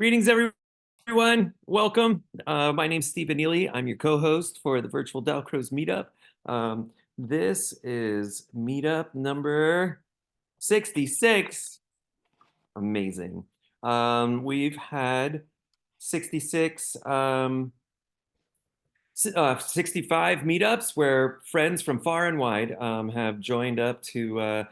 Greetings, everyone. Welcome. My name's Stephen Neely. I'm your co-host for the virtual Dalcroze Meetup. This is meetup number 66. Amazing. We've had 66, 65 meetups where friends from far and wide have joined up to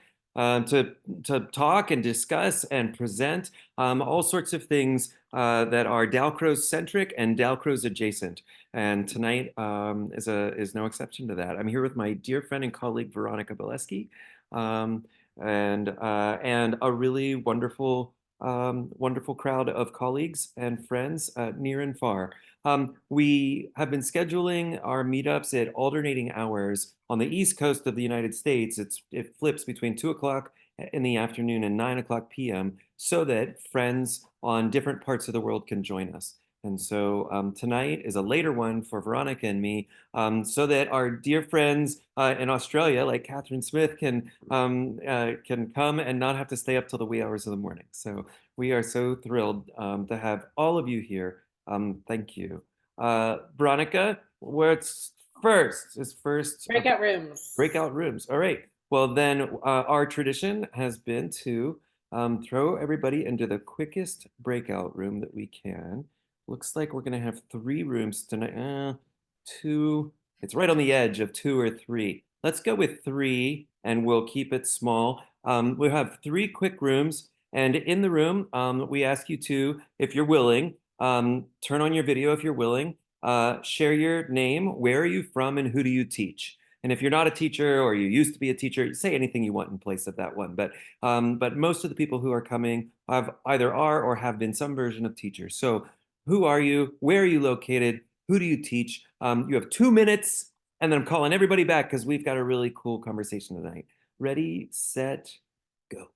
talk and discuss and present all sorts of things that are Dalcroze centric and Dalcroze adjacent. And tonight is no exception to that. I'm here with my dear friend and colleague Veronica Bileski, um, and a really wonderful crowd of colleagues and friends near and far. We have been scheduling our meetups at alternating hours on the East Coast of the United States. It flips between 2 o'clock in the afternoon and 9 o'clock p.m. so that friends on different parts of the world can join us. And so tonight is a later one for Veronica and me, so that our dear friends in Australia, like Catherine Smith, can come and not have to stay up till the wee hours of the morning. So we are so thrilled to have all of you here. Thank you. Veronica, what's first? Is first Breakout rooms. breakout rooms. All right. Well, then our tradition has been to throw everybody into the quickest breakout room that we can. Looks like we're going to have 3 rooms tonight. Two. It's right on the edge of 2 or 3. Let's go with 3 and we'll keep it small. We'll have 3 quick rooms. And in the room, we ask you to, if you're willing, turn on your video if you're willing. Share your name. Where are you from and who do you teach? And if you're not a teacher or you used to be a teacher, say anything you want in place of that one. But most of the people who are coming have either are or have been some version of teachers. So who are you? Where are you located? Who do you teach? You have 2 minutes, and then I'm calling everybody back because we've got a really cool conversation tonight. Ready, set, go.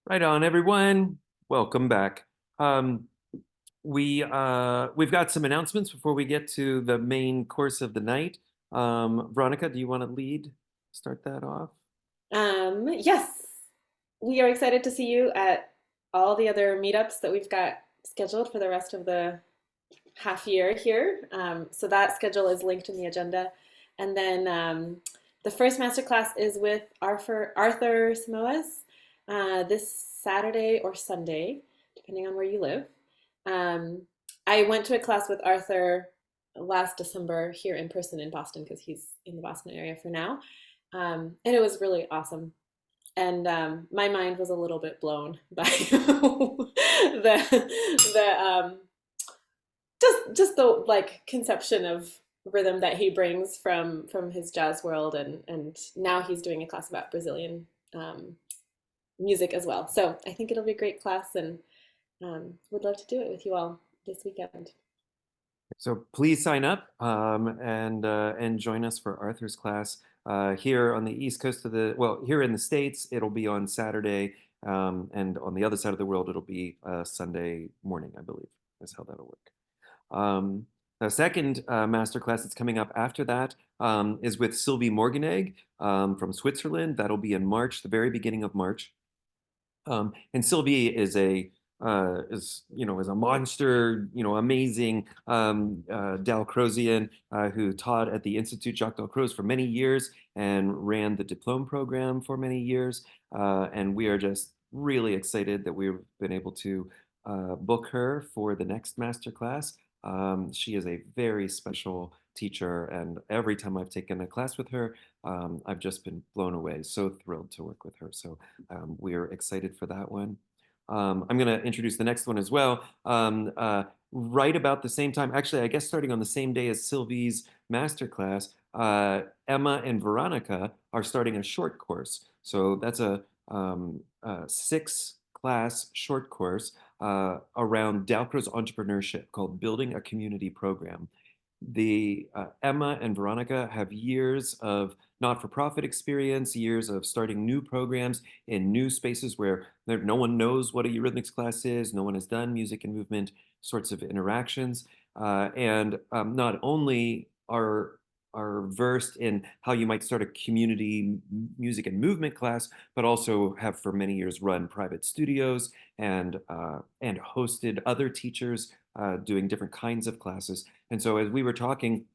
Right on, everyone. Welcome back. Um, we've got some announcements before we get to the main course of the night. Veronica, do you want to lead? Start that off. Yes, we are excited to see you at all the other meetups that we've got scheduled for the rest of the half year here. So that schedule is linked in the agenda. And then the first masterclass is with Arthur Samoas this Saturday or Sunday, depending on where you live. Um, I went to a class with Arthur last December here in person in Boston because he's in the Boston area for now. And it was really awesome. And my mind was a little bit blown by the just the like conception of rhythm that he brings from his jazz world, and now he's doing a class about Brazilian music as well. So I think it'll be a great class, and would love to do it with you all this weekend. So please sign up and join us for Arthur's class here on the East Coast of here in the States, it'll be on Saturday, and on the other side of the world, it'll be Sunday morning, I believe, is how that'll work. The second masterclass that's coming up after that is with Sylvie Morganegg from Switzerland. That'll be in March, the very beginning of March. And Sylvie is a monster, amazing Dalcrozian who taught at the Institut Jacques Dalcroze for many years and ran the diploma program for many years. And we are just really excited that we've been able to book her for the next master class. She is a very special teacher, and every time I've taken a class with her, I've just been blown away. So thrilled to work with her. So we're excited for that one. I'm going to introduce the next one as well. Right about the same time, actually, I guess starting on the same day as Sylvie's masterclass, Emma and Veronica are starting a short course. So that's a 6-class short course around Dalcroze entrepreneurship called Building a Community Program. Emma and Veronica have years of not-for-profit experience, years of starting new programs in new spaces where no one knows what a Eurythmics class is, no one has done music and movement sorts of interactions. And not only are versed in how you might start a community music and movement class, but also have for many years run private studios and hosted other teachers doing different kinds of classes. And so as we were talking,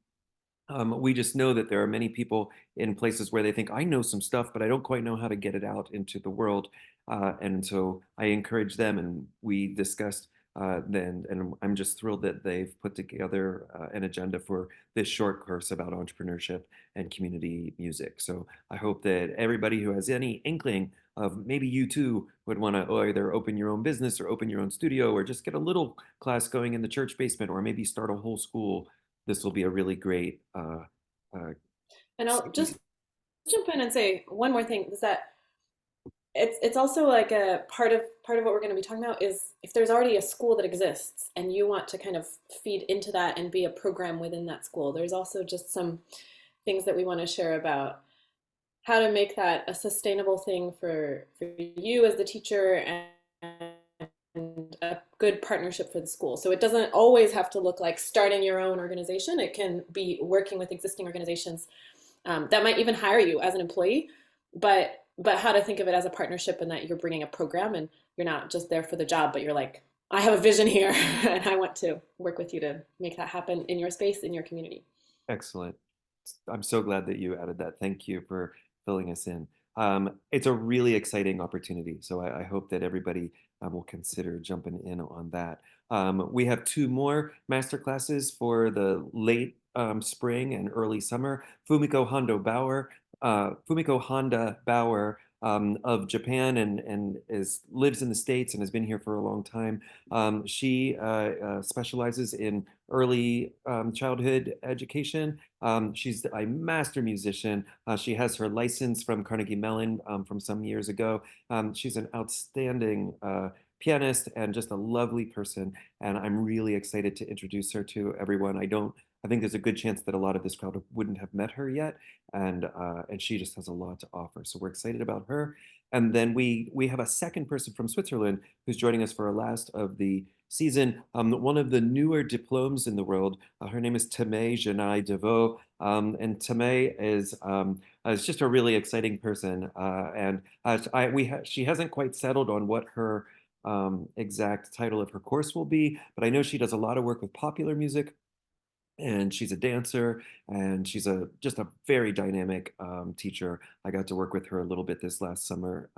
we just know that there are many people in places where they think, I know some stuff, but I don't quite know how to get it out into the world. And so I encourage them, and we discussed then, and I'm just thrilled that they've put together an agenda for this short course about entrepreneurship and community music. So I hope that everybody who has any inkling of maybe you too would want to either open your own business or open your own studio or just get a little class going in the church basement or maybe start a whole school. This will be a really great And I'll just jump in and say one more thing is that it's also like a part of what we're going to be talking about is if there's already a school that exists and you want to kind of feed into that and be a program within that school, there's also just some things that we want to share about how to make that a sustainable thing for you as the teacher and a good partnership for the school. So it doesn't always have to look like starting your own organization. It can be working with existing organizations that might even hire you as an employee, but how to think of it as a partnership and that you're bringing a program and you're not just there for the job, but you're like, I have a vision here and I want to work with you to make that happen in your space, in your community. excellent. I'm so glad that you added that. Thank you for filling us in. It's a really exciting opportunity, so I hope that everybody will consider jumping in on that. We have two more master classes for the late spring and early summer. Fumiko Honda Bauer of Japan and lives in the States and has been here for a long time. She specializes in early childhood education. She's a master musician. She has her license from Carnegie Mellon from some years ago. She's an outstanding pianist and just a lovely person. And I'm really excited to introduce her to everyone. I think there's a good chance that a lot of this crowd wouldn't have met her yet, and she just has a lot to offer. So we're excited about her. And then we have a second person from Switzerland who's joining us for our last of the season. One of the newer diplomes in the world. Her name is Temay Janai Deveau, and Temay is just a really exciting person. And she hasn't quite settled on what her exact title of her course will be, but I know she does a lot of work with popular music and she's a dancer and she's just a very dynamic teacher. I got to work with her a little bit this last summer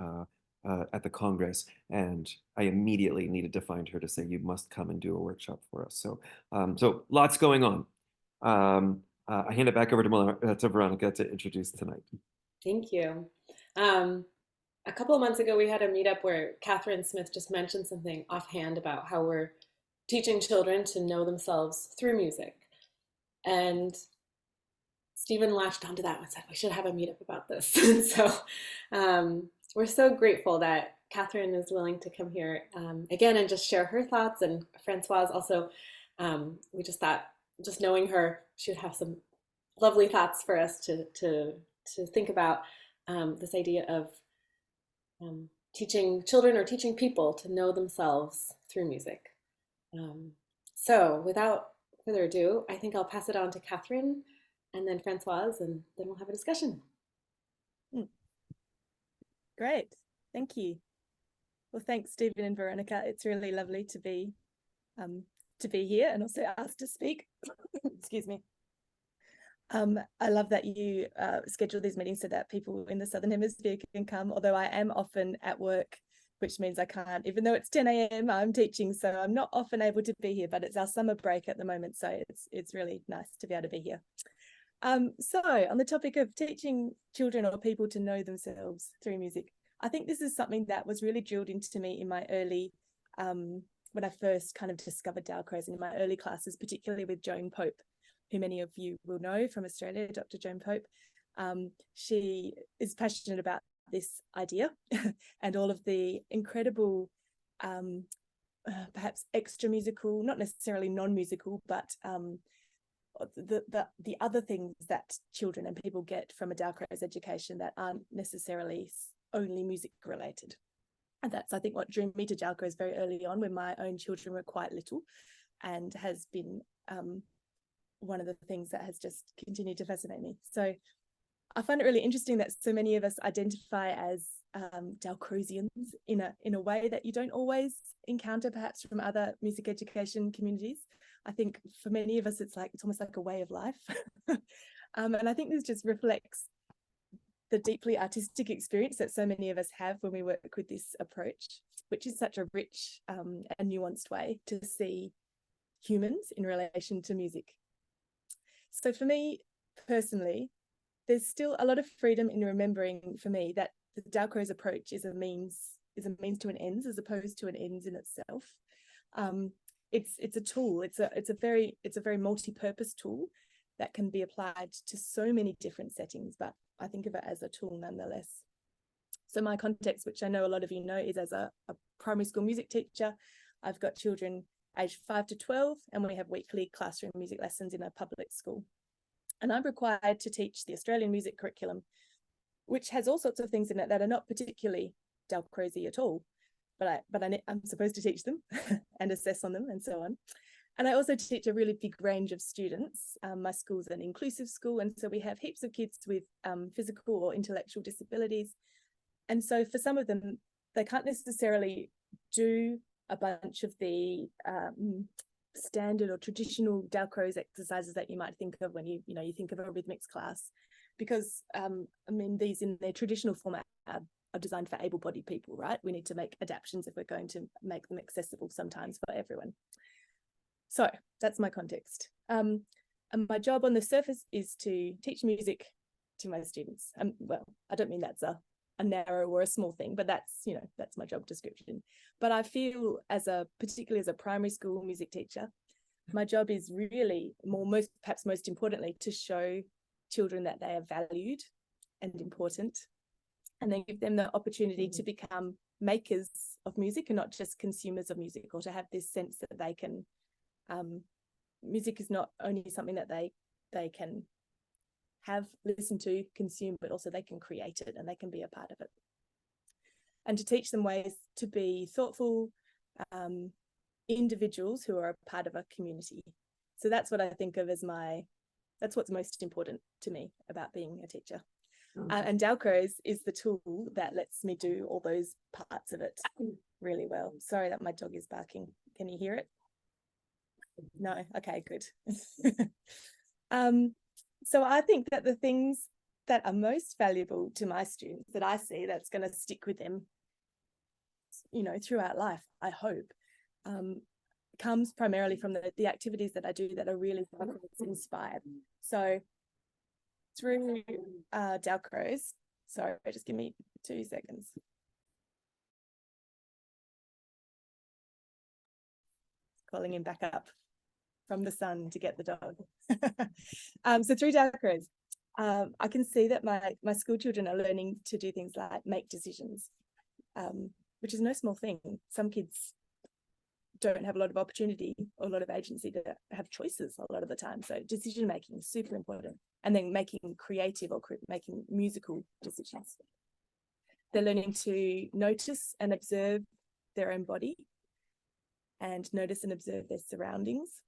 at the Congress, and I immediately needed to find her to say, you must come and do a workshop for us. So lots going on. I hand it back over to Veronica to introduce tonight. Thank you. A couple of months ago, we had a meetup where Catherine Smith just mentioned something offhand about how we're teaching children to know themselves through music. And Stephen latched onto that and said, we should have a meetup about this. And so we're so grateful that Catherine is willing to come here again and just share her thoughts. And Francoise also, we just thought, just knowing her, she would have some lovely thoughts for us to think about this idea of teaching children or teaching people to know themselves through music. So without further ado, I think I'll pass it on to Catherine and then Francoise, and then we'll have a discussion. Great, thank you. Well, thanks, Stephen and Veronica. It's really lovely to be here and also asked to speak. Excuse me. I love that you schedule these meetings so that people in the Southern Hemisphere can come, although I am often at work, which means I can't, even though it's 10 a.m. I'm teaching, so I'm not often able to be here, but it's our summer break at the moment, so it's really nice to be able to be here. So on the topic of teaching children or people to know themselves through music, I think this is something that was really drilled into me in my early, when I first kind of discovered Dalcroze, and in my early classes, particularly with Joan Pope, who many of you will know from Australia, Dr. Joan Pope. She is passionate about this idea and all of the incredible, perhaps extra musical, not necessarily non-musical, but the other things that children and people get from a Dalcroze education that aren't necessarily only music related. And that's, I think, what drew me to Dalcroze very early on when my own children were quite little, and has been one of the things that has just continued to fascinate me. So I find it really interesting that so many of us identify as Dalcrozians in a way that you don't always encounter perhaps from other music education communities. I think for many of us, it's almost like a way of life. And I think this just reflects the deeply artistic experience that so many of us have when we work with this approach, which is such a rich and nuanced way to see humans in relation to music. So for me personally, there's still a lot of freedom in remembering for me that the Dalcroze approach is a means to an ends as opposed to an ends in itself. It's a tool. It's a very multi-purpose tool that can be applied to so many different settings, but I think of it as a tool nonetheless. So my context, which I know a lot of you know, is as a primary school music teacher. I've got children aged 5 to 12, and we have weekly classroom music lessons in a public school. And I'm required to teach the Australian music curriculum, which has all sorts of things in it that are not particularly Dalcroze at all, but I'm supposed to teach them and assess on them and so on. And I also teach a really big range of students. My school's an inclusive school, and so we have heaps of kids with physical or intellectual disabilities. And so for some of them, they can't necessarily do a bunch of the standard or traditional Dalcroze exercises that you might think of when you think of a rhythmics class, because these in their traditional format are designed for able-bodied people, right? We need to make adaptations if we're going to make them accessible sometimes for everyone. So that's my context. And my job on the surface is to teach music to my students. Well, I don't mean that's a narrow or a small thing, but that's my job description. But I feel particularly as a primary school music teacher, my job is really perhaps most importantly, to show children that they are valued and important, and then give them the opportunity to become makers of music and not just consumers of music, or to have this sense that they can music is not only something that they can have, listen to, consume, but also they can create it and they can be a part of it. And to teach them ways to be thoughtful individuals who are a part of a community. So that's what I think of as that's what's most important to me about being a teacher. And Dalcroze is the tool that lets me do all those parts of it really well. Sorry that my dog is barking. Can you hear it? No? Okay, good. So I think that the things that are most valuable to my students that I see that's going to stick with them, throughout life, I hope, comes primarily from the activities that I do that are really inspired. So through Dalcroze, sorry, just give me 2 seconds. Calling him back up from the sun to get the dog. So through Dalcroze, I can see that my school children are learning to do things like make decisions, which is no small thing. Some kids don't have a lot of opportunity or a lot of agency to have choices a lot of the time. So decision making is super important. And then making creative or making musical decisions. They're learning to notice and observe their own body and notice and observe their surroundings.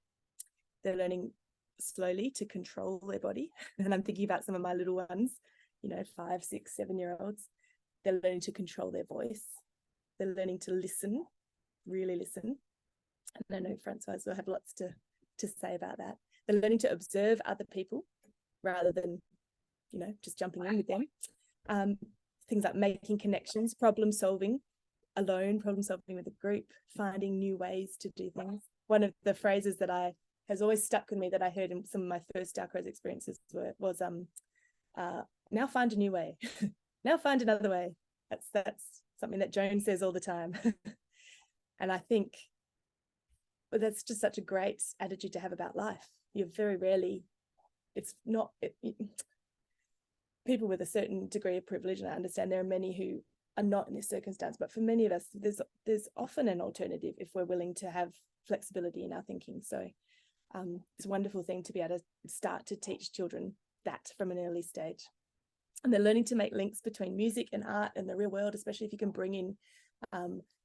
They're learning slowly to control their body. And I'm thinking about some of my little ones, 5, 6, 7-year-olds. They're learning to control their voice. They're learning to listen, really listen. And I know Francoise will have lots to say about that. They're learning to observe other people rather than, just jumping in with them. Things like making connections, problem solving alone, problem solving with a group, finding new ways to do things. One of the phrases that has always stuck with me that I heard in some of my first Dalcroze experiences was now find a new way. Now find another way. That's something that Joan says all the time. And I think that's just such a great attitude to have about life. You're very rarely, people with a certain degree of privilege, and I understand there are many who are not in this circumstance, but for many of us, there's often an alternative if we're willing to have flexibility in our thinking. So it's a wonderful thing to be able to start to teach children that from an early stage. And they're learning to make links between music and art and the real world, especially if you can bring in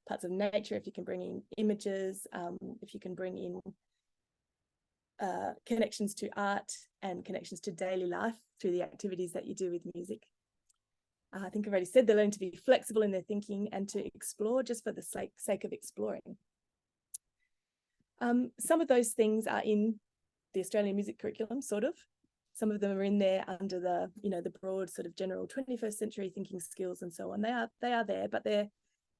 parts of nature, if you can bring in images, if you can bring in connections to art and connections to daily life through the activities that you do with music. I think I've already said they learn to be flexible in their thinking and to explore just for the sake of exploring. Some of those things are in the Australian music curriculum, sort of. Some of them are in there under the, the broad sort of general 21st century thinking skills and so on. They are there, but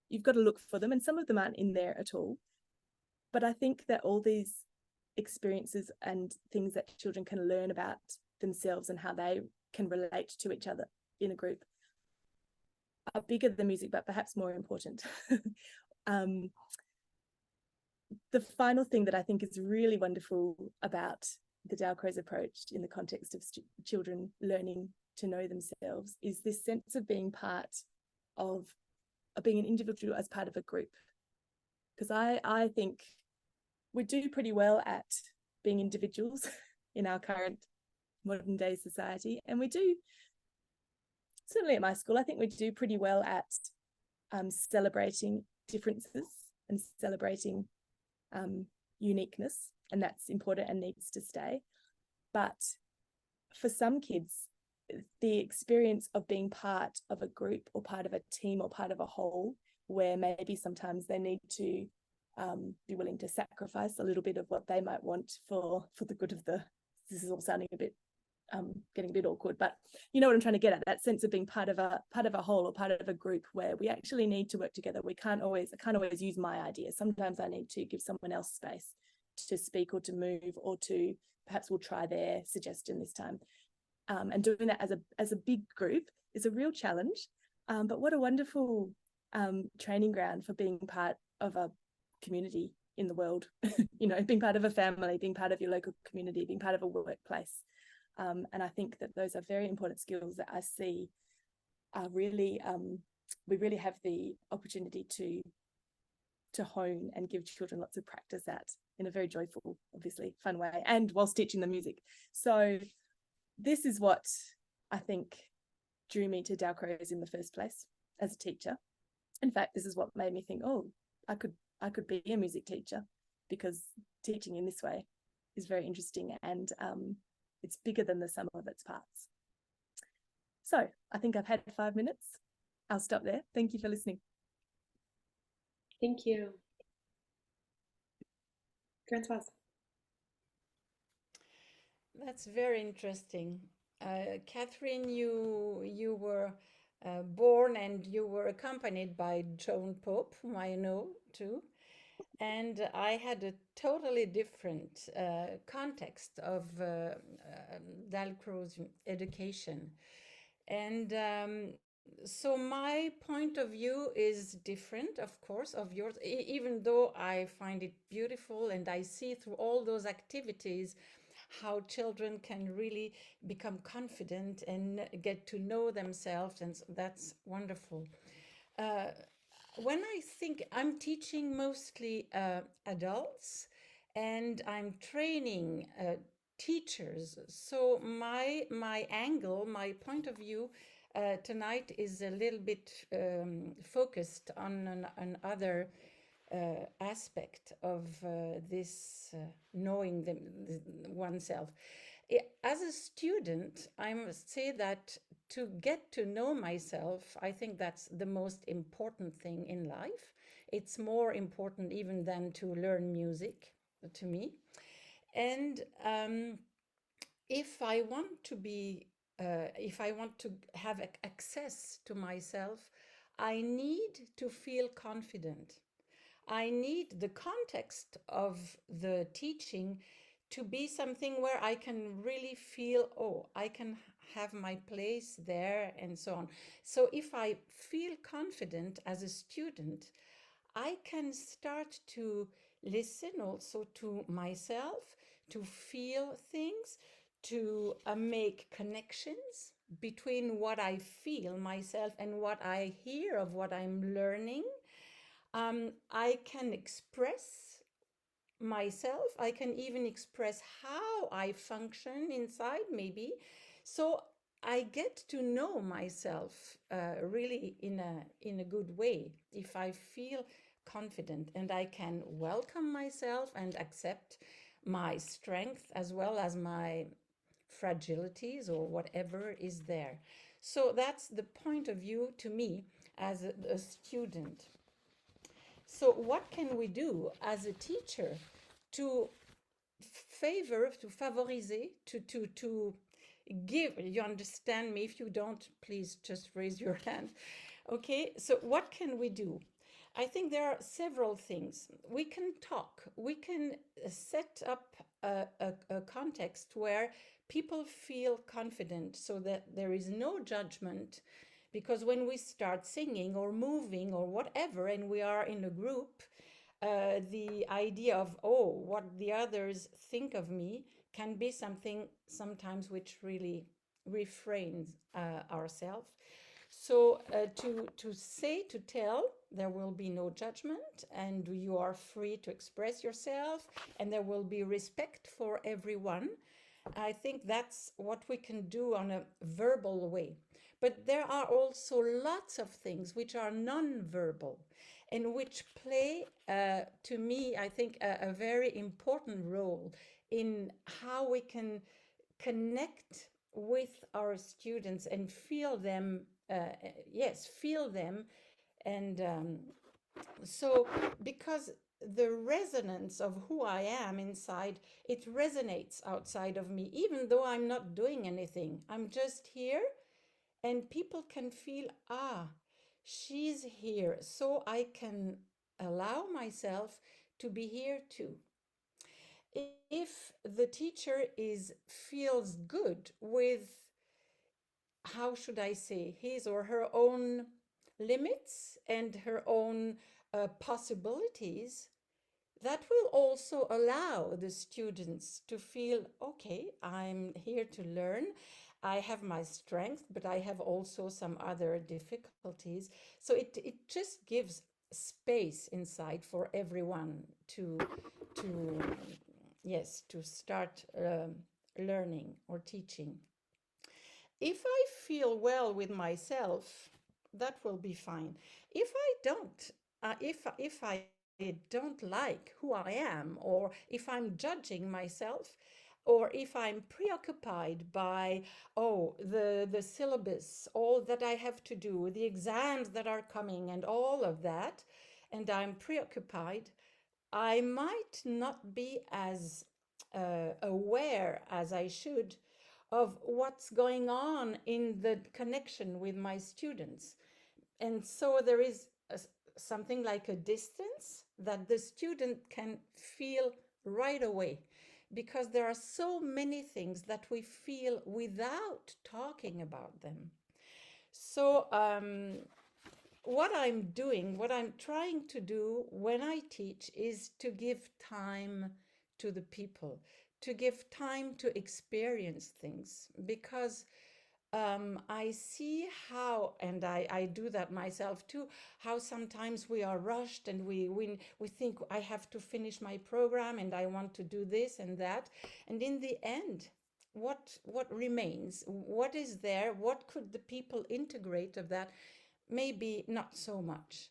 you've got to look for them, and some of them aren't in there at all. But I think that all these experiences and things that children can learn about themselves and how they can relate to each other in a group are bigger than music, but perhaps more important. The final thing that I think is really wonderful about the Dalcroze approach in the context of children learning to know themselves is this sense of being part of being an individual as part of a group. Because I think we do pretty well at being individuals in our current modern day society. And we do, certainly at my school, I think we do pretty well at celebrating differences and celebrating uniqueness, and that's important and needs to stay. But for some kids, the experience of being part of a group or part of a team or part of a whole, where maybe sometimes they need to be willing to sacrifice a little bit of what they might want for the good of this is all sounding a bit getting a bit awkward, but you know what I'm trying to get at, that sense of being part of a whole or part of a group where we actually need to work together. I can't always use my idea. Sometimes I need to give someone else space to speak or to move, or to perhaps we'll try their suggestion this time. And doing that as a big group is a real challenge, but what a wonderful training ground for being part of a community in the world. Being part of a family, being part of your local community, being part of a workplace. And I think that those are very important skills that I see are really, we really have the opportunity to hone and give children lots of practice at in a very joyful, obviously fun way, and whilst teaching them music. So this is what I think drew me to Dalcroze in the first place as a teacher. In fact, this is what made me think, oh, I could be a music teacher, because teaching in this way is very interesting, and it's bigger than the sum of its parts. So I think I've had 5 minutes. I'll stop there. Thank you for listening. Thank you. Françoise. That's very interesting. Catherine, you were born and you were accompanied by Joan Pope, whom I know too. And I had a totally different context of Dalcroze education. And so my point of view is different, of course, of yours, even though I find it beautiful and I see through all those activities how children can really become confident and get to know themselves, and that's wonderful. When I think I'm teaching mostly adults, and I'm training teachers, so my angle, my point of view tonight is a little bit focused on another aspect of this knowing oneself. As a student, I must say that to get to know myself, I think that's the most important thing in life. It's more important even than to learn music, to me. And if I want to have access to myself, I need to feel confident. I need the context of the teaching to be something where I can really feel, oh, I can have my place there, and so on. So if I feel confident as a student, I can start to listen also to myself, to feel things, to make connections between what I feel myself and what I hear of what I'm learning. I can express myself. I can even express how I function inside, maybe. So I get to know myself really in a good way if I feel confident, and I can welcome myself and accept my strength as well as my fragilities or whatever is there. So that's the point of view to me as a student. So what can we do as a teacher to favorize, to give? You understand me? If you don't, please just raise your hand. Okay, so what can we do? I think there are several things. We can talk, we can set up a context where people feel confident so that there is no judgment. Because when we start singing or moving or whatever, and we are in a group, the idea of, oh, what the others think of me can be something sometimes which really refrains ourselves. So to tell, there will be no judgment and you are free to express yourself and there will be respect for everyone. I think that's what we can do on a verbal way. But there are also lots of things which are non-verbal and which play, to me, I think, a very important role in how we can connect with our students and feel them, feel them. And so, because the resonance of who I am inside, it resonates outside of me, even though I'm not doing anything. I'm just here and people can feel, she's here, so I can allow myself to be here too. If the teacher feels good with, how should I say, his or her own limits and her own possibilities, that will also allow the students to feel, okay, I'm here to learn. I have my strength, but I have also some other difficulties. So it just gives space inside for everyone to start learning or teaching. If I feel well with myself, that will be fine. If I don't, if I don't like who I am, or if I'm judging myself, or if I'm preoccupied by, the syllabus, all that I have to do, the exams that are coming and all of that, and I'm preoccupied, I might not be as aware as I should of what's going on in the connection with my students. And so there is something like a distance that the student can feel right away, because there are so many things that we feel without talking about them. So what I'm trying to do when I teach is to give time to the people, to give time to experience things, because I see how, and I do that myself too, how sometimes we are rushed and we think I have to finish my program and I want to do this and that. And in the end, what remains? What is there? What could the people integrate of that? Maybe not so much.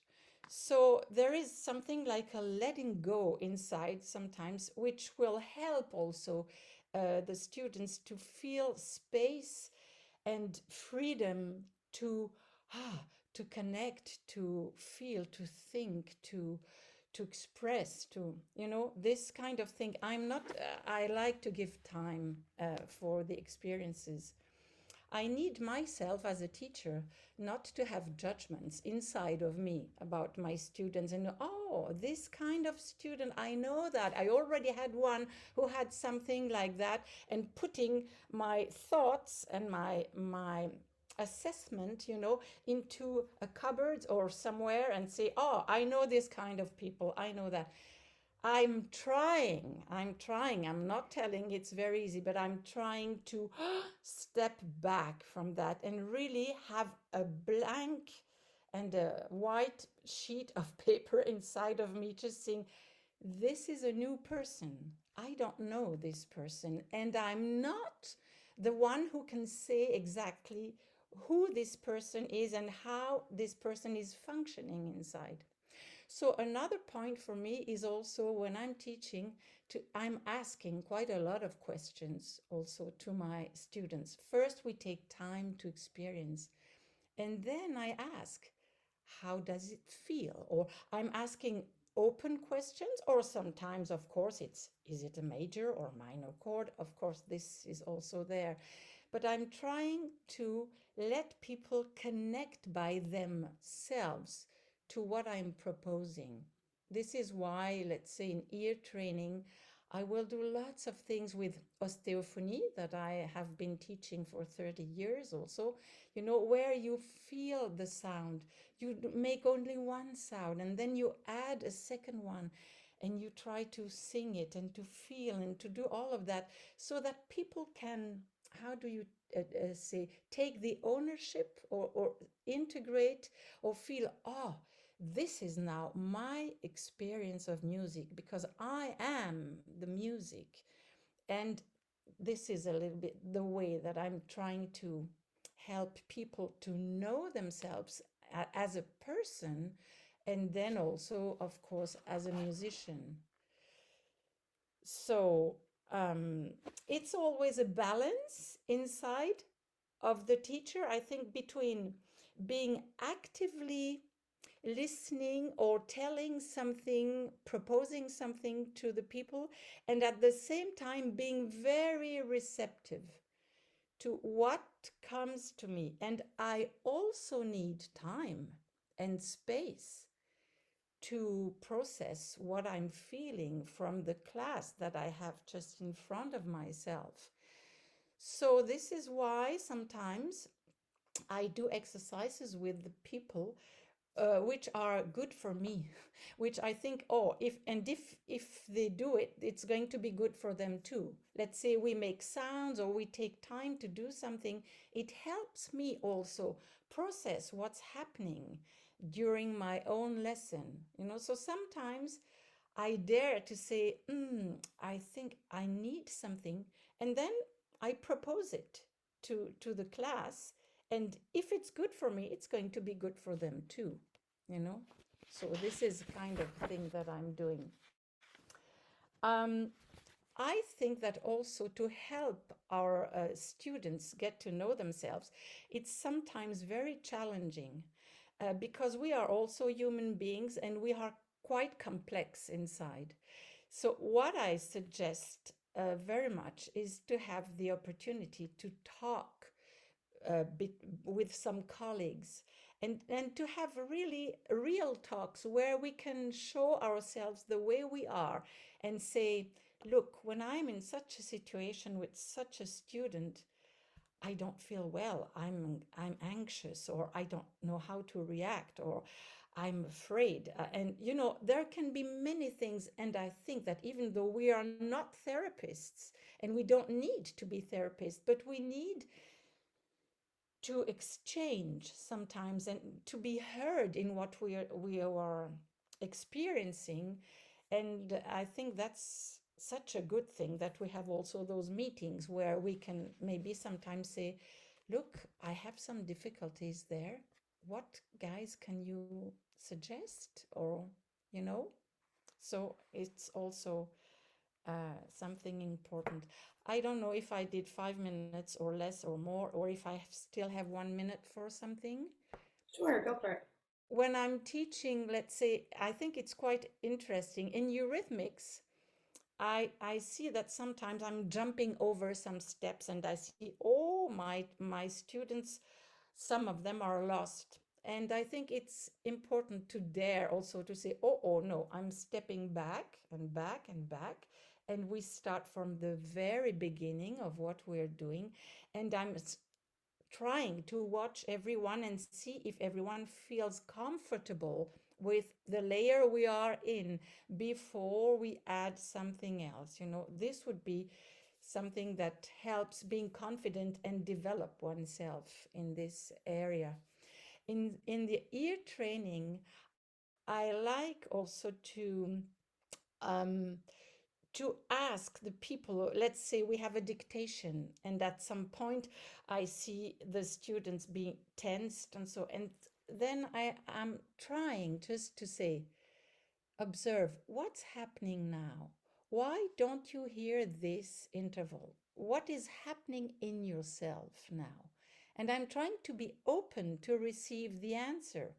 So there is something like a letting go inside sometimes, which will help also the students to feel space and freedom to connect, to feel, to think, to express, to, this kind of thing. I like to give time for the experiences. I need myself as a teacher not to have judgments inside of me about my students and, this kind of student, I know that. I already had one who had something like that, and putting my thoughts and my assessment, into a cupboard or somewhere and say, I know this kind of people. I know that. I'm trying. I'm not telling it's very easy, but I'm trying to step back from that and really have a blank and a white sheet of paper inside of me, just saying, this is a new person. I don't know this person, and I'm not the one who can say exactly who this person is and how this person is functioning inside. So another point for me is also when I'm teaching, I'm asking quite a lot of questions also to my students. First, we take time to experience, and then I ask, how does it feel? Or I'm asking open questions, or sometimes, of course, is it a major or minor chord? Of course, this is also there. But I'm trying to let people connect by themselves to what I'm proposing. This is why, let's say, in ear training, I will do lots of things with osteophonie that I have been teaching for 30 years also, where you feel the sound. You make only one sound and then you add a second one and you try to sing it and to feel and to do all of that so that people can, how do you say, take the ownership or integrate or feel, oh, this is now my experience of music because I am the music. And this is a little bit the way that I'm trying to help people to know themselves as a person and then also, of course, as a musician. So it's always a balance inside of the teacher, I think, between being actively listening or telling something, proposing something to the people, and at the same time being very receptive to what comes to me. And I also need time and space to process what I'm feeling from the class that I have just in front of myself. So this is why sometimes I do exercises with the people which are good for me, which I think, oh, if they do it, it's going to be good for them too. Let's say we make sounds or we take time to do something. It helps me also process what's happening during my own lesson. So sometimes I dare to say, I think I need something, and then I propose it to the class. And if it's good for me, it's going to be good for them too, So this is kind of thing that I'm doing. I think that also to help our students get to know themselves, it's sometimes very challenging because we are also human beings and we are quite complex inside. So what I suggest very much is to have the opportunity to talk with some colleagues and to have really real talks where we can show ourselves the way we are and say, look, when I'm in such a situation with such a student, I don't feel well, I'm anxious, or I don't know how to react, or I'm afraid. And there can be many things. And I think that even though we are not therapists and we don't need to be therapists, but we need to exchange sometimes and to be heard in what we are experiencing. And I think that's such a good thing that we have also those meetings where we can maybe sometimes say, look, I have some difficulties there. What, guys, can you suggest? Or, so it's also something important. I don't know if I did 5 minutes or less or more, or if I still have 1 minute for something. Sure, go for it. When I'm teaching, let's say, I think it's quite interesting. In Eurythmics, I see that sometimes I'm jumping over some steps and I see, oh, my students, some of them are lost. And I think it's important to dare also to say, oh, no, I'm stepping back and back and back. And we start from the very beginning of what we're doing. And I'm trying to watch everyone and see if everyone feels comfortable with the layer we are in before we add something else. This would be something that helps being confident and develop oneself in this area. In the ear training, I like also to ask the people, let's say we have a dictation, and at some point I see the students being tensed and so, and then I am trying just to say, observe what's happening now. Why don't you hear this interval? What is happening in yourself now? And I'm trying to be open to receive the answer.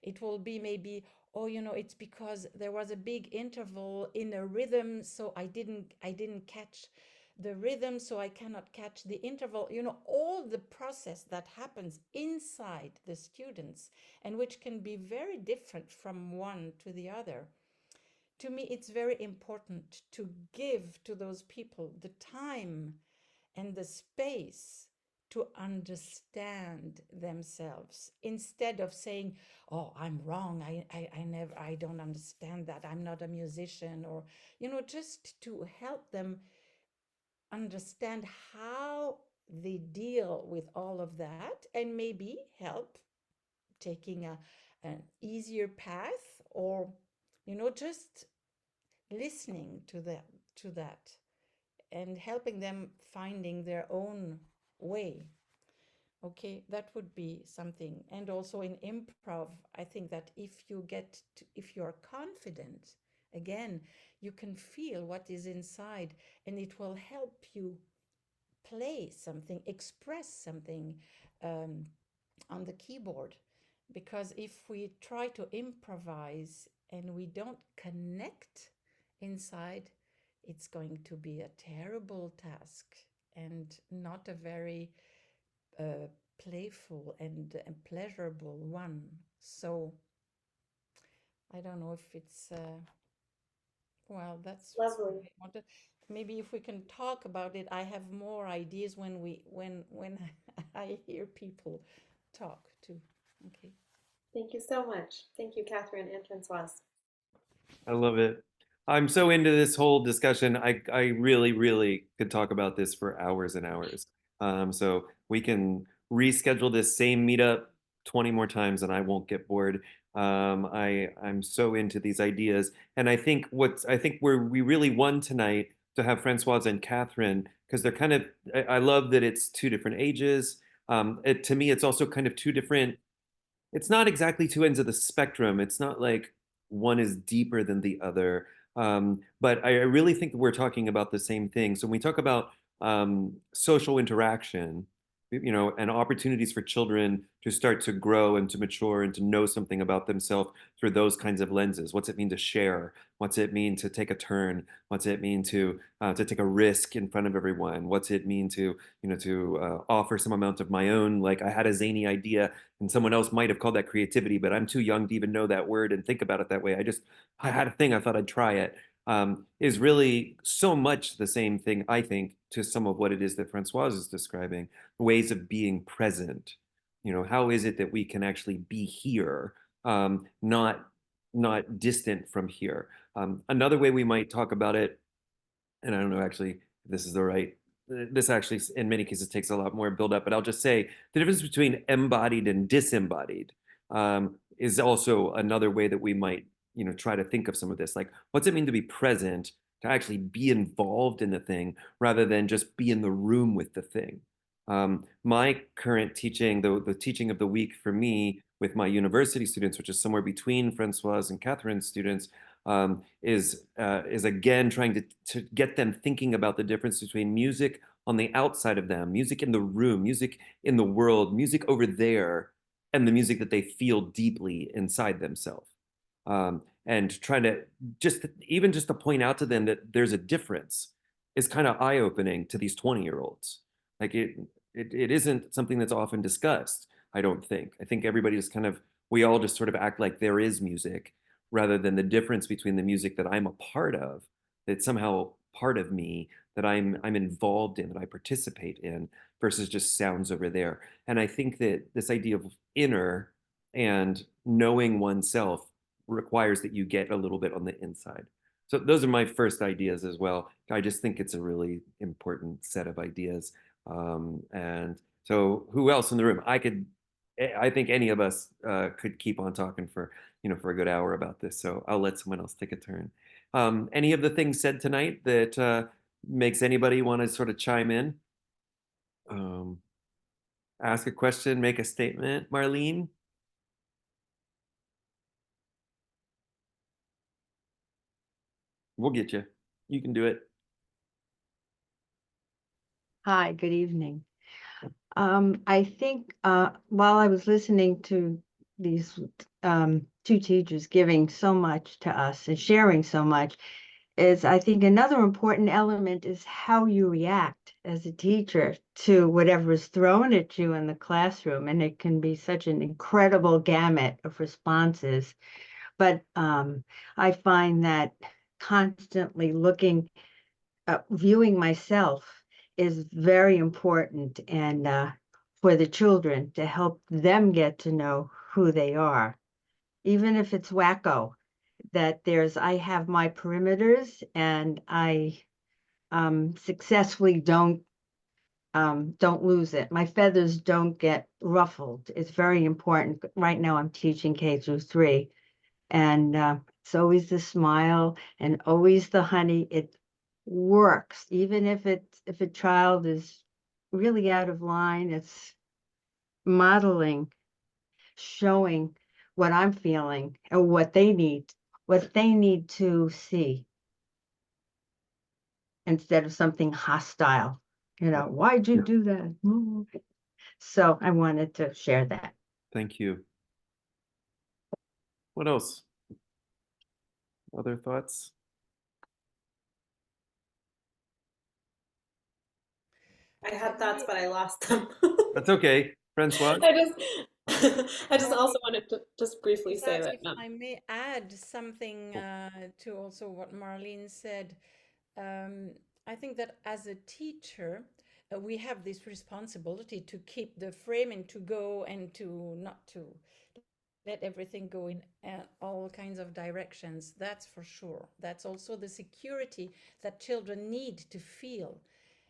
It will be maybe, oh, it's because there was a big interval in a rhythm, so I didn't catch the rhythm, so I cannot catch the interval. All the process that happens inside the students, and which can be very different from one to the other. To me, it's very important to give to those people the time and the space to understand themselves, instead of saying, oh, I'm wrong, I don't understand that, I'm not a musician, or just to help them understand how they deal with all of that, and maybe help taking an easier path, or just listening to that, and helping them finding their own way. Okay, that would be something. And also in improv, I think that if you're confident, again, you can feel what is inside, and it will help you play something, express something, um, on the keyboard. Because if we try to improvise and we don't connect inside, it's going to be a terrible task, and not a very playful and pleasurable one. So I don't know if it's well, that's what Lovely. I wanted. Maybe if we can talk about it, I have more ideas when I hear people talk too. Okay. Thank you so much. Thank you, Catherine and Francoise. I love it. I'm so into this whole discussion. I really, really could talk about this for hours and hours. So we can reschedule this same meetup 20 more times and I won't get bored. I'm so into these ideas. And I think where we really won tonight to have Francoise and Catherine, because they're kind of, I love that it's two different ages. To me, it's also kind of two different, it's not exactly two ends of the spectrum. It's not like one is deeper than the other. But I really think that we're talking about the same thing. So when we talk about social interaction, and opportunities for children to start to grow and to mature and to know something about themselves through those kinds of lenses. What's it mean to share? What's it mean to take a turn? What's it mean to take a risk in front of everyone? What's it mean to offer some amount of my own? Like I had a zany idea, and someone else might have called that creativity, but I'm too young to even know that word and think about it that way. I had a thing, I thought I'd try it. Is really so much the same thing, I think, to some of what it is that Francoise is describing, ways of being present. How is it that we can actually be here, not distant from here? Another way we might talk about it, and I don't know actually if this is the right, this actually in many cases takes a lot more build up, but I'll just say the difference between embodied and disembodied is also another way that we might try to think of some of this. Like, what's it mean to be present, to actually be involved in the thing rather than just be in the room with the thing? My current teaching, the teaching of the week for me with my university students, which is somewhere between Francoise and Catherine's students, is again trying to get them thinking about the difference between music on the outside of them, music in the room, music in the world, music over there, and the music that they feel deeply inside themselves. And trying to just to point out to them that there's a difference is kind of eye-opening to these 20-year-olds. Like it isn't something that's often discussed, I don't think. I think everybody just we all just sort of act like there is music rather than the difference between the music that I'm a part of, that's somehow part of me, that I'm involved in, that I participate in, versus just sounds over there. And I think that this idea of inner and knowing oneself requires that you get a little bit on the inside. So those are my first ideas as well. I just think it's a really important set of ideas. And so who else in the room? I think any of us could keep on talking for a good hour about this. So I'll let someone else take a turn. Any of the things said tonight that makes anybody want to sort of chime in? Ask a question, make a statement. Marlene? We'll get you. You can do it. Hi, good evening. I think while I was listening to these two teachers giving so much to us and sharing so much, I think another important element is how you react as a teacher to whatever is thrown at you in the classroom. And it can be such an incredible gamut of responses. But I find that constantly viewing myself is very important, and for the children to help them get to know who they are, even if it's wacko. That I have my perimeters, and I successfully don't lose it. My feathers don't get ruffled. It's very important. Right now, I'm teaching K-3, and it's always the smile and always the honey. It works, even if a child is really out of line. It's modeling, showing what I'm feeling and what they need to see, instead of something hostile. Why'd you do that? So I wanted to share that. Thank you. What else? Other thoughts? I had thoughts, but I lost them. That's okay. Francois? I just also wanted to just briefly say that. If I may add something to also what Marlene said, I think that as a teacher, we have this responsibility to keep the frame and to go and to not to let everything go in all kinds of directions. That's for sure. That's also the security that children need to feel.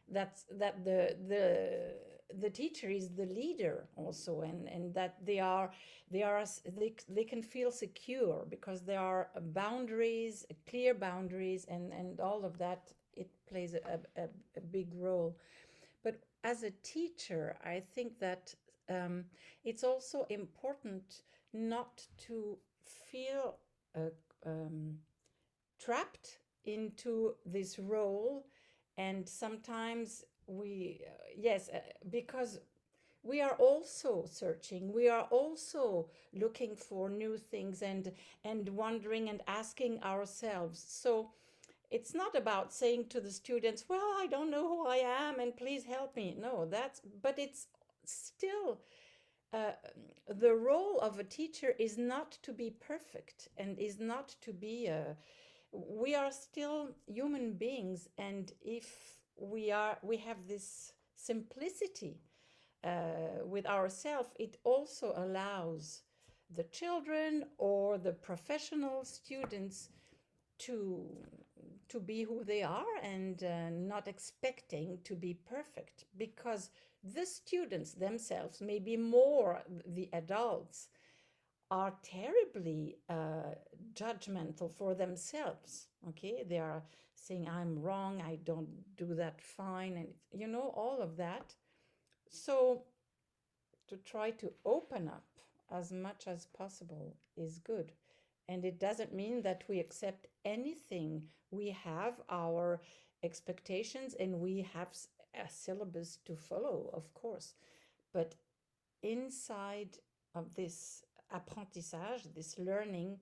That the teacher is the leader also, and that they can feel secure because there are boundaries, clear boundaries, and all of that. It plays a big role. But as a teacher, I think that it's also important not to feel trapped into this role. And sometimes because we are also searching, we are also looking for new things and wondering and asking ourselves. So it's not about saying to the students, well, I don't know who I am and please help me. No, but it's still the role of a teacher is not to be perfect and is not to be we are still human beings, and if we have this simplicity with ourselves, it also allows the children or the professional students to be who they are and not expecting to be perfect, because the students themselves, maybe more the adults, are terribly judgmental for themselves. Okay, they are saying, I'm wrong, I don't do that fine, and all of that. So to try to open up as much as possible is good. And it doesn't mean that we accept anything. We have our expectations and we have a syllabus to follow, of course. But inside of this apprentissage, this learning,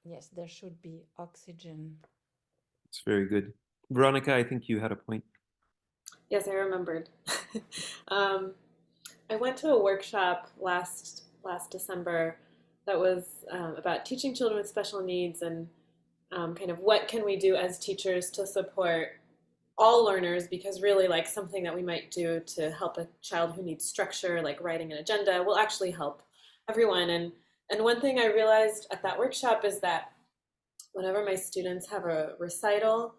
yes, there should be oxygen. It's very good. Veronica, I think you had a point. Yes, I remembered. I went to a workshop last December that was about teaching children with special needs and kind of what can we do as teachers to support all learners, because really like something that we might do to help a child who needs structure, like writing an agenda, will actually help everyone. And one thing I realized at that workshop is that whenever my students have a recital,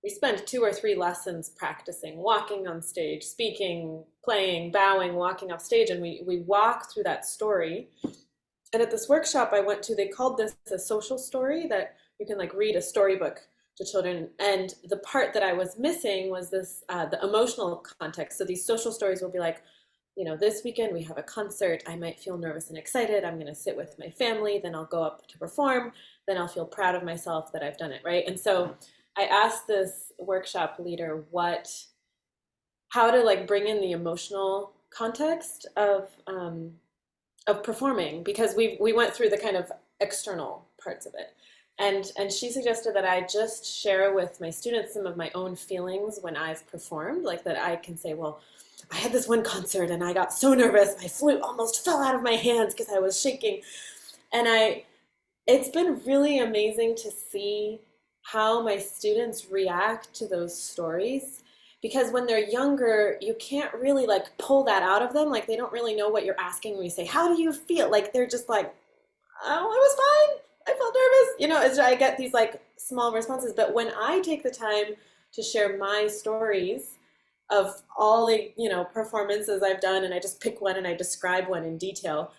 we spend 2 or 3 lessons practicing, walking on stage, speaking, playing, bowing, walking off stage, and we walk through that story. And at this workshop I went to, they called this a social story, that you can like read a storybook to children. And the part that I was missing was this, the emotional context. So these social stories will be like, this weekend we have a concert. I might feel nervous and excited. I'm going to sit with my family. Then I'll go up to perform. Then I'll feel proud of myself that I've done it, right? And so I asked this workshop leader how to like bring in the emotional context of performing, because we went through the kind of external parts of it. And she suggested that I just share with my students some of my own feelings when I've performed, like that I can say, well, I had this one concert and I got so nervous, my flute almost fell out of my hands because I was shaking. And it's been really amazing to see how my students react to those stories, because when they're younger, you can't really like pull that out of them. Like they don't really know what you're asking when you say, how do you feel? Like they're just like, oh, it was fine. I felt nervous. I get these like small responses. But when I take the time to share my stories of all the, performances I've done, and I just pick one and I describe one in detail,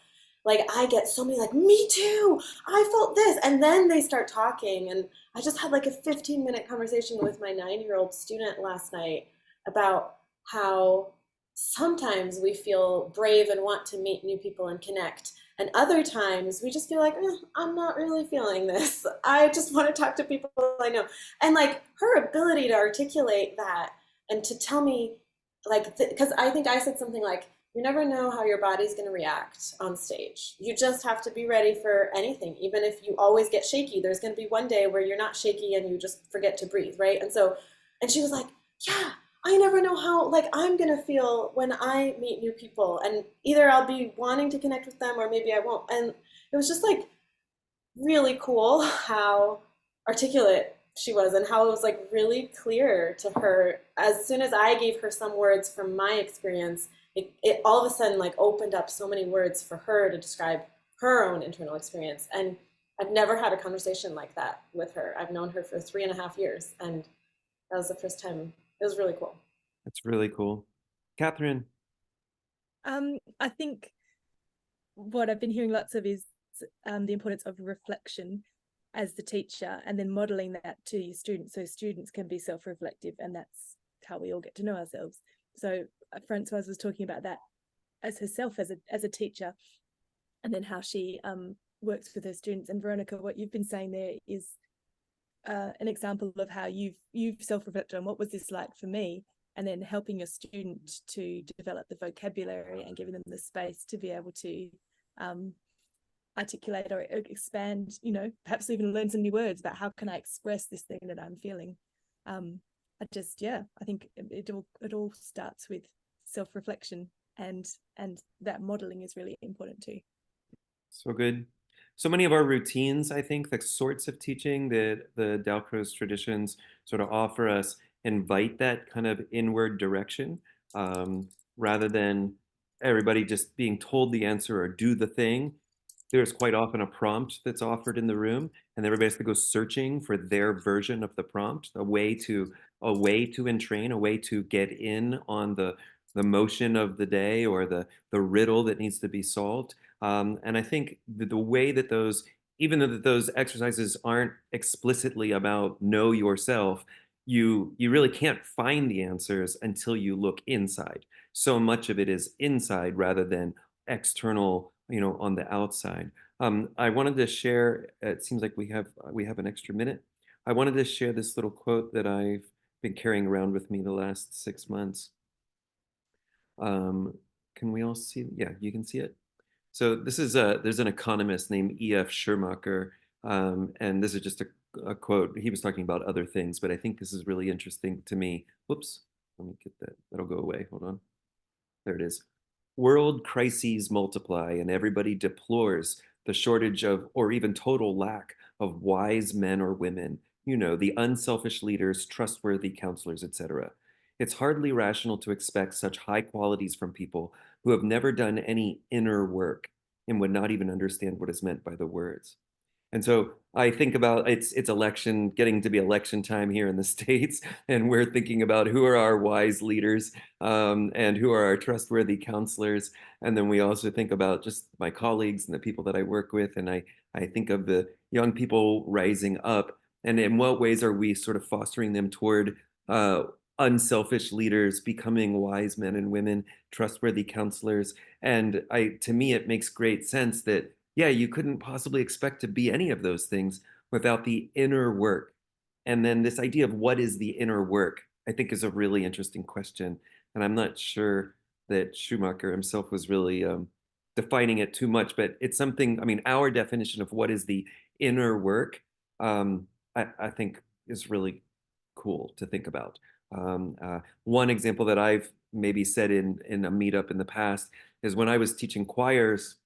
like I get so many like, me too, I felt this. And then they start talking. And I just had like a 15-minute conversation with my 9-year-old student last night about how sometimes we feel brave and want to meet new people and connect. And other times we just feel like, I'm not really feeling this. I just want to talk to people I know. And like her ability to articulate that and to tell me, like, because I think I said something like, you never know how your body's going to react on stage. You just have to be ready for anything. Even if you always get shaky, there's going to be one day where you're not shaky and you just forget to breathe, right? And she was like, yeah, I never know how like I'm going to feel when I meet new people. And either I'll be wanting to connect with them or maybe I won't. And it was just like really cool how articulate she was and how it was like really clear to her. As soon as I gave her some words from my experience, it all of a sudden like opened up so many words for her to describe her own internal experience. And I've never had a conversation like that with her. I've known her for 3.5 years, and that was the first time. It was really cool. That's really cool. Catherine. I think what I've been hearing lots of is the importance of reflection as the teacher, and then modeling that to your students so students can be self-reflective, and that's how we all get to know ourselves. So Francoise was talking about that as herself as a teacher, and then how she works with her students. And Veronica, what you've been saying there is an example of how you've self-reflected on what was this like for me, and then helping your student to develop the vocabulary and giving them the space to be able to articulate or expand, perhaps even learn some new words about how can I express this thing that I'm feeling. I think it all starts with self-reflection, and that modeling is really important too. So good. So many of our routines, I think, the sorts of teaching that the Dalcroze traditions sort of offer us invite that kind of inward direction, rather than everybody just being told the answer or do the thing. There's quite often a prompt that's offered in the room, and everybody has to go searching for their version of the prompt, a way to entrain, a way to get in on the motion of the day or the riddle that needs to be solved. And I think the way that even though those exercises aren't explicitly about know yourself, you really can't find the answers until you look inside. So much of it is inside rather than external, on the outside. I wanted to share, it seems like we have an extra minute. I wanted to share this little quote that I've been carrying around with me the last 6 months. Can we all see? Yeah, you can see it. So this is there's an economist named E.F. Schumacher, and this is just a quote. He was talking about other things, but I think this is really interesting to me. Whoops, let me get that. That'll go away. Hold on. There it is. World crises multiply, and everybody deplores the shortage of, or even total lack of, wise men or women, the unselfish leaders, trustworthy counselors, etc. It's hardly rational to expect such high qualities from people who have never done any inner work and would not even understand what is meant by the words. And so I think about it's getting to be election time here in the States, and we're thinking about who are our wise leaders, and who are our trustworthy counselors. And then we also think about just my colleagues and the people that I work with. And I think of the young people rising up, and in what ways are we sort of fostering them toward unselfish leaders, becoming wise men and women, trustworthy counselors. And to me, it makes great sense that, yeah, you couldn't possibly expect to be any of those things without the inner work. And then this idea of what is the inner work, I think is a really interesting question. And I'm not sure that Schumacher himself was really defining it too much, but it's something, I mean, our definition of what is the inner work, I think is really cool to think about. One example that I've maybe said in a meetup in the past is when I was teaching choirs,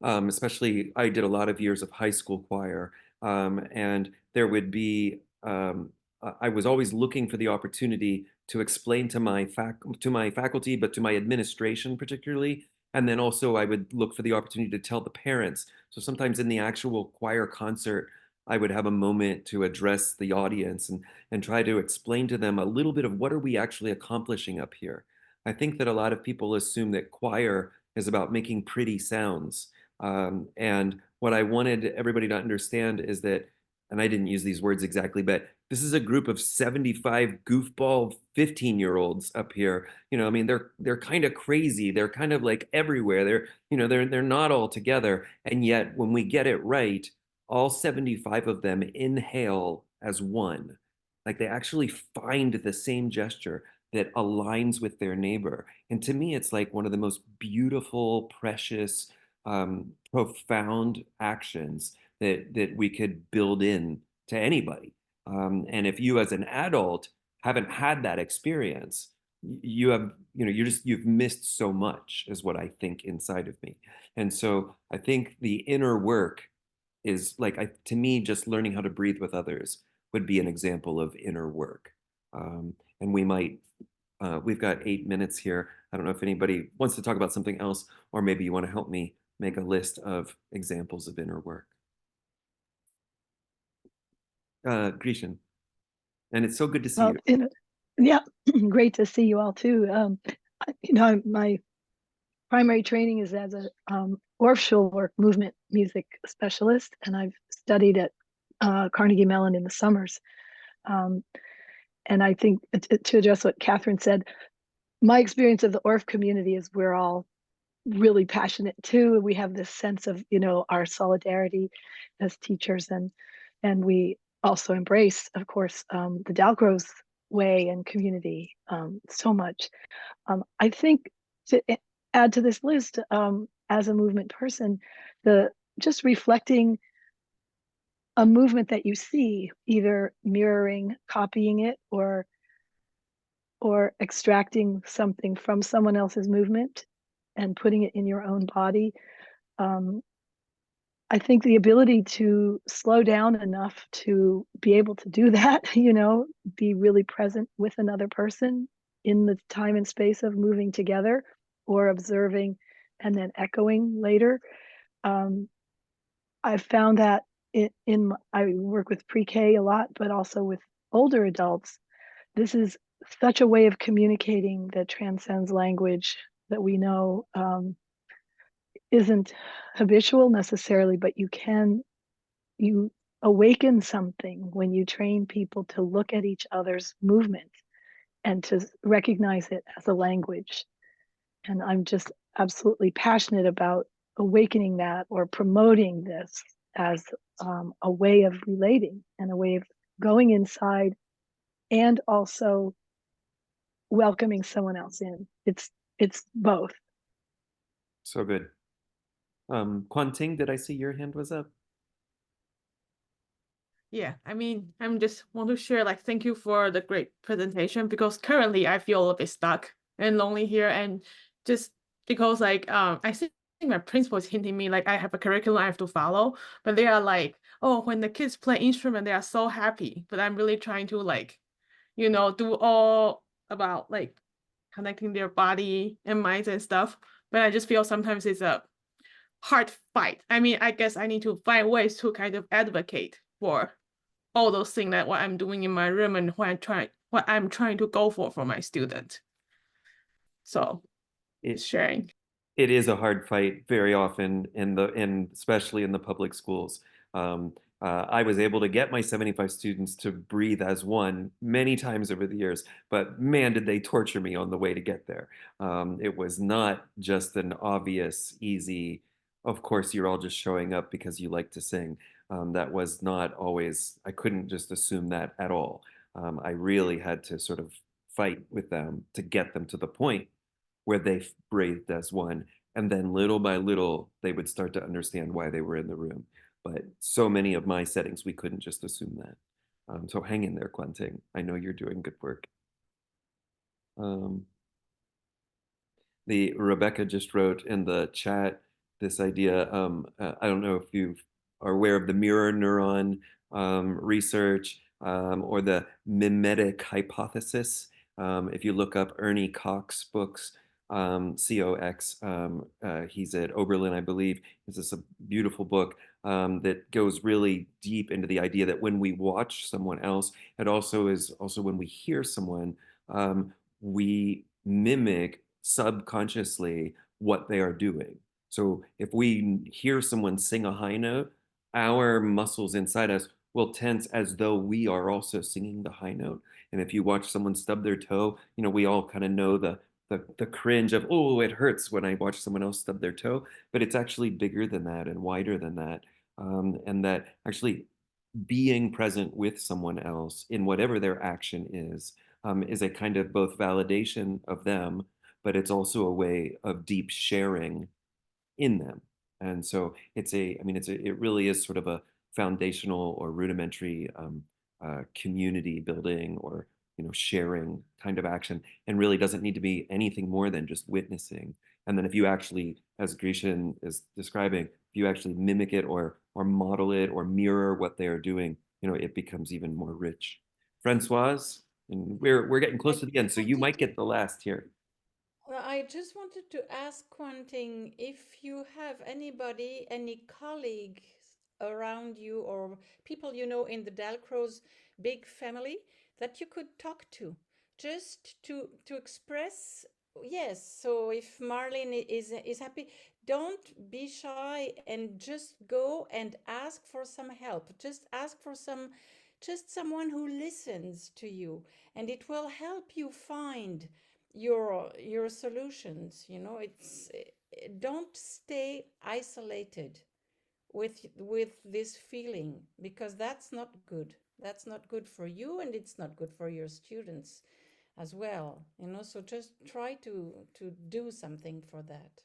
especially I did a lot of years of high school choir, and there would be I was always looking for the opportunity to explain to my faculty, but to my administration particularly, and then also I would look for the opportunity to tell the parents. So sometimes in the actual choir concert, I would have a moment to address the audience and try to explain to them a little bit of what are we actually accomplishing up here. I think that a lot of people assume that choir is about making pretty sounds. And what I wanted everybody to understand is that, and I didn't use these words exactly, but this is a group of 75 goofball 15-year-olds up here. You know, I mean, they're kind of crazy. They're kind of like everywhere. They're not all together. And yet when we get it right, all 75 of them inhale as one. Like they actually find the same gesture that aligns with their neighbor. And to me, it's like one of the most beautiful, precious, profound actions that we could build in to anybody. And if you as an adult haven't had that experience, you have, you've missed so much is what I think inside of me. And so I think the inner work is like, to me, just learning how to breathe with others would be an example of inner work. And we've got 8 minutes here. I don't know if anybody wants to talk about something else, or maybe you want to help me make a list of examples of inner work. Grishan, and it's so good to see Well, you. yeah, great to see you all too. My primary training is as a Orff-Schulwerk movement music specialist, and I've studied at Carnegie Mellon in the summers. And I think to address what Catherine said, my experience of the Orff community is we're all really passionate too. We have this sense of, our solidarity as teachers, and we also embrace, of course, the Dalcroze way and community so much. I think to add to this list, as a movement person, just reflecting a movement that you see, either mirroring, copying it, or extracting something from someone else's movement and putting it in your own body. I think the ability to slow down enough to be able to do that, be really present with another person in the time and space of moving together, or observing and then echoing later. I've found that I work with pre-K a lot, but also with older adults. This is such a way of communicating that transcends language, that we know isn't habitual necessarily, but you awaken something when you train people to look at each other's movement and to recognize it as a language. And I'm just absolutely passionate about awakening that, or promoting this as a way of relating and a way of going inside, and also welcoming someone else in. It's both. So good. Quan Ting, did I see your hand was up? Yeah, I mean, I'm just want to share, like, thank you for the great presentation, because currently I feel a bit stuck and lonely here, and just because, like, I think my principal is hinting me like I have a curriculum I have to follow, but they are like, oh, when the kids play instrument, they are so happy, but I'm really trying to, like, do all about like connecting their body and minds and stuff, but I just feel sometimes it's a hard fight. I mean, I guess I need to find ways to kind of advocate for all those things, that what I'm doing in my room and what I'm trying to go for my student. So sharing. It is a hard fight very often especially in the public schools. I was able to get my 75 students to breathe as one many times over the years, but man, did they torture me on the way to get there. It was not just an obvious, easy, of course, you're all just showing up because you like to sing. That was not always, I couldn't just assume that at all. I really had to sort of fight with them to get them to the point where they breathed as one. And then little by little, they would start to understand why they were in the room. But so many of my settings, we couldn't just assume that. So hang in there, Quentin. I know you're doing good work. The Rebecca just wrote in the chat this idea. I don't know if you are aware of the mirror neuron research or the mimetic hypothesis. If you look up Ernie Cox books, COX, he's at Oberlin, I believe. It's just a beautiful book that goes really deep into the idea that when we watch someone else, it also is also when we hear someone, we mimic subconsciously what they are doing. So if we hear someone sing a high note, our muscles inside us will tense as though we are also singing the high note. And if you watch someone stub their toe, you know, we all kind of know the cringe of, oh, it hurts when I watch someone else stub their toe, but it's actually bigger than that and wider than that. And that actually being present with someone else in whatever their action is a kind of both validation of them, but it's also a way of deep sharing in them. And so it really is sort of a foundational or rudimentary community building or sharing kind of action, and really doesn't need to be anything more than just witnessing. And then if you actually, as Gretchen is describing, if you actually mimic it or model it or mirror what they are doing, it becomes even more rich. Francoise, and we're getting close to the end, so you might get the last here. Well, I just wanted to ask one thing. If you have anybody, any colleagues around you or people you know in the Dalcroze big family that you could talk to, just to express, yes. So if Marlene is happy, don't be shy and just go and ask for some help. Just ask for someone who listens to you, and it will help you find your solutions. It's don't stay isolated with this feeling, because that's not good. That's not good for you, and it's not good for your students as well. So just try to do something for that.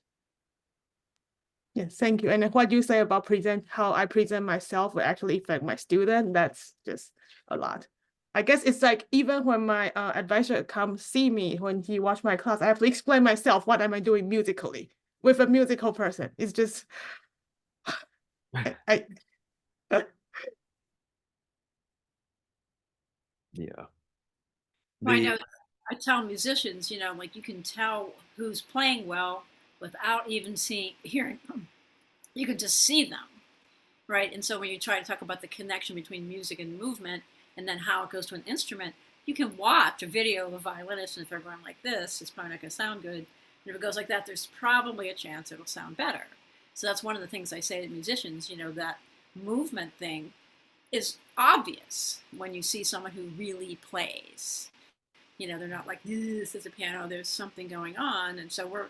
Yes, thank you. And what you say about how I present myself will actually affect my student, that's just a lot. I guess it's like even when my advisor comes see me, when he watch my class, I have to explain myself what am I doing musically with a musical person. It's just Yeah. I know. I tell musicians, like you can tell who's playing well without even hearing them. You can just see them, right? And so when you try to talk about the connection between music and movement, and then how it goes to an instrument, you can watch a video of a violinist, and if they're going like this, it's probably not going to sound good. And if it goes like that, there's probably a chance it'll sound better. So that's one of the things I say to musicians, that movement thing is obvious when you see someone who really plays. They're not like, this is a piano, there's something going on. And so we're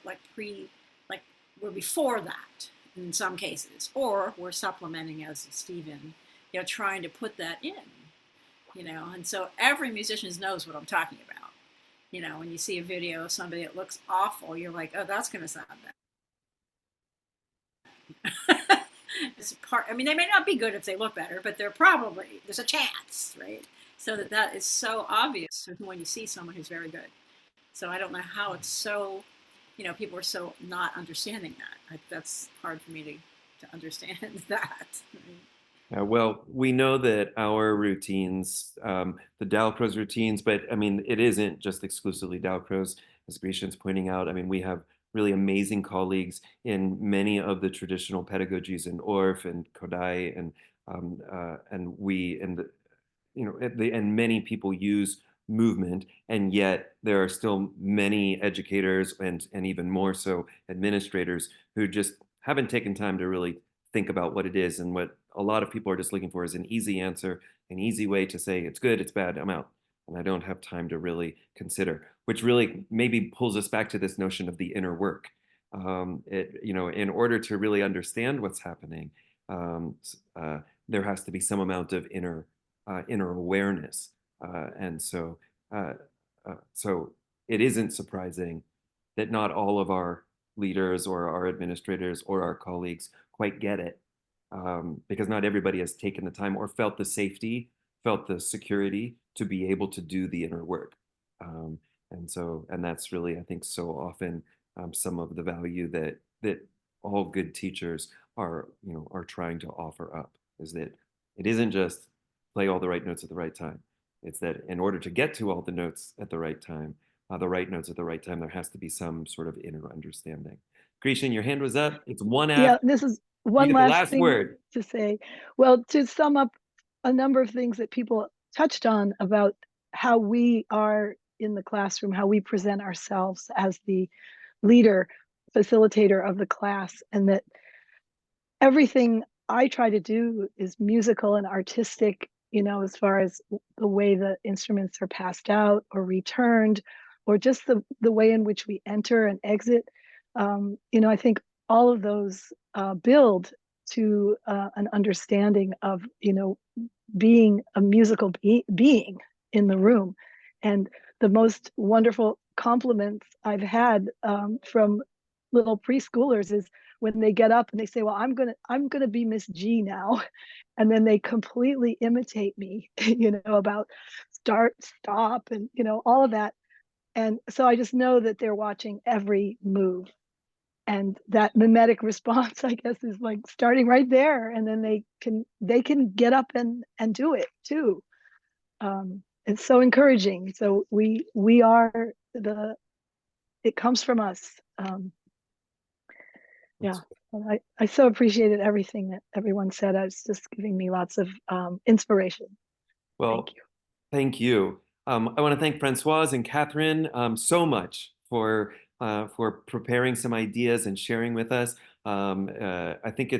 we're before that in some cases, or we're supplementing, as Stephen, trying to put that in, and so every musician knows what I'm talking about. When you see a video of somebody that looks awful, you're like, oh, that's going to sound bad. It's they may not be good if they look better, but there's a chance, right? So that is so obvious when you see someone who's very good. So I don't know how it's so, people are so not understanding that. That's hard for me to understand that. Well, we know that our routines, the Dalcroze routines, but it isn't just exclusively Dalcroze, as Gretchen's pointing out. We have really amazing colleagues in many of the traditional pedagogies in Orff and Kodály, and many people use movement, and yet there are still many educators and even more so administrators who just haven't taken time to really think about what it is and what a lot of people are just looking for is an easy answer, an easy way to say it's good, it's bad, I'm out. And I don't have time to really consider, which really maybe pulls us back to this notion of the inner work. In order to really understand what's happening, there has to be some amount of inner awareness. So it isn't surprising that not all of our leaders or our administrators or our colleagues quite get it, because not everybody has taken the time or felt the safety, felt the security to be able to do the inner work. And that's really, I think, so often some of the value that all good teachers are trying to offer up, is that it isn't just play all the right notes at the right time. It's that in order to get to all the notes at the right time, the right notes at the right time, there has to be some sort of inner understanding. Grishan, your hand was up. It's one Yeah, app. this is You one get the last last thing word. to say. Well, to sum up a number of things that people touched on about how we are in the classroom, how we present ourselves as the leader, facilitator of the class, and that everything I try to do is musical and artistic, as far as the way the instruments are passed out or returned, or just the way in which we enter and exit. I think all of those build to an understanding of, being a musical being in the room. And the most wonderful compliments I've had from little preschoolers is when they get up and they say, well, I'm gonna be Miss G now. And then they completely imitate me, about start, stop, and all of that. And so I just know that they're watching every move. And that mimetic response, I guess, is like starting right there. And then they can get up and do it too. It's so encouraging. So we are it comes from us. Yeah, I so appreciated everything that everyone said. It's just giving me lots of inspiration. Well, Thank you. thank you. I want to thank Francoise and Catherine so much for preparing some ideas and sharing with us. I think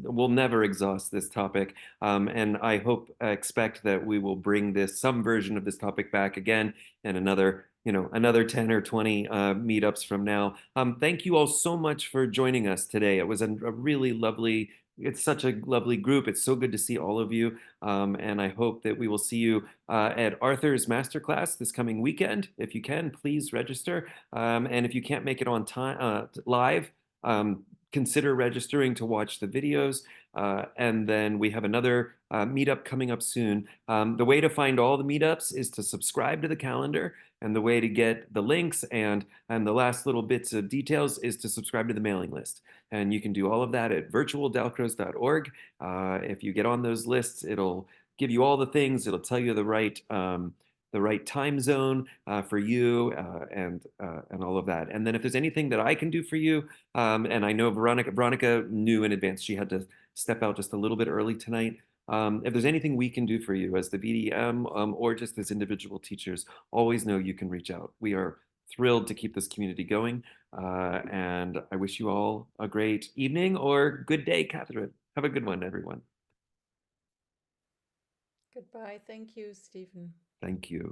we'll never exhaust this topic, and I expect that we will bring some version of this topic back again in another 10 or 20 meetups from now. Thank you all so much for joining us today. It was a really lovely. It's such a lovely group. It's so good to see all of you. And I hope that we will see you at Arthur's Masterclass this coming weekend. If you can, please register. And if you can't make it on time live, consider registering to watch the videos. And then we have another meetup coming up soon. The way to find all the meetups is to subscribe to the calendar. And the way to get the links and the last little bits of details is to subscribe to the mailing list. And you can do all of that at virtualdalcroze.org. If you get on those lists, it'll give you all the things. It'll tell you the right time zone for you and all of that. And then if there's anything that I can do for you, and I know Veronica knew in advance she had to step out just a little bit early tonight. If there's anything we can do for you as the VDM or just as individual teachers, always know you can reach out. We are thrilled to keep this community going. And I wish you all a great evening or good day, Catherine. Have a good one, everyone. Goodbye. Thank you, Stephen. Thank you.